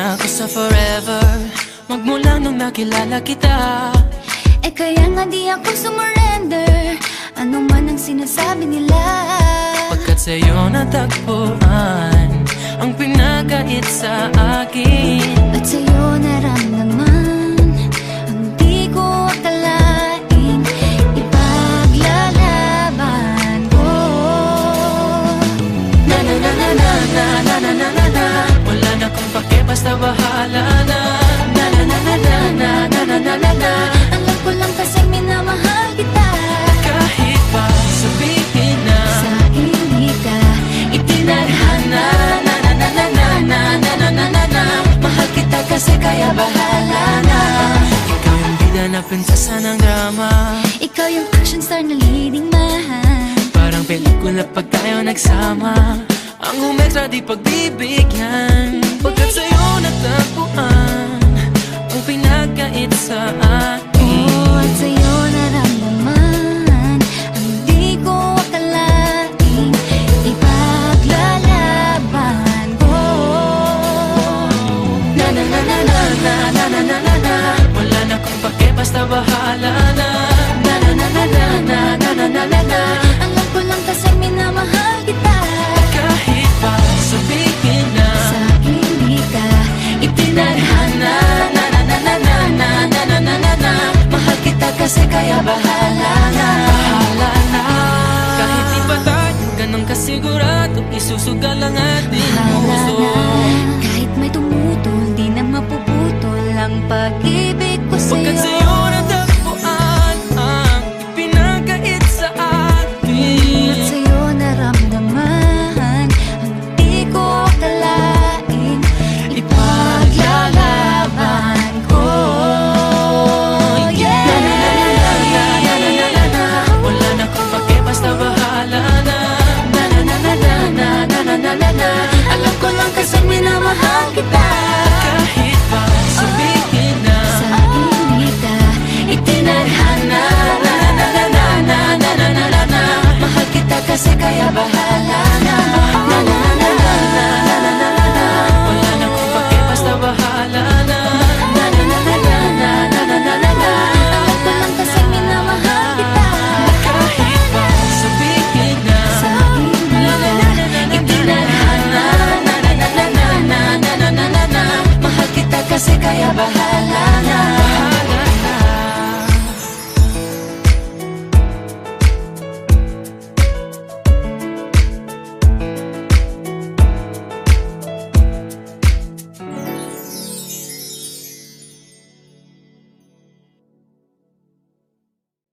na ako sa forever, magmula nung nakilala kita. Eh kaya nga di ako sumurrender, ano man ang sinasabi nila. Pagkat sa'yo natagpuan ang pinagkait sa akin, At sa'yo naramdaman ang di ko akalaing ipaglalaban ko. na na na na na na na na na na na. Wala na kung pake, basta bahala na. Na na na na na na na na na na na. Alam ko lang kasi minamahal kita, Kahit pa sabihin na sa hindi ka itinadhana. Na na na na na na na na na na na. Mahal kita kasi kaya bahala na. Ikaw yung bida na prinsesa ng drama, ikaw yung action star na leading man. parang pelikula pag tayo nagsama. Ang umextra di pagbibigyan, pagkat sa'yo natagpuan ang pinagkait sa akin. Oh, at sa'yo naramdaman ang di ko akalaing ipaglalaban ko. Na na na na na na na na na na na. Wala na kung pake, basta bahala na. Na na na na na na na na na na na. Alam ko lang kasi minamahal kita, Kahit pa sabihin na sa hindi ka itinadhana. Na na na na na na na na na na na. Mahal kita kasi kaya bahala na. Bahala na. Kahit di pa tayo ganun kasigurado, isusugal ang ating bahala puso. na. Kahit may tumutol, di na mapuputol ang pag-ibig ko Pagkat sa'yo. sa'yo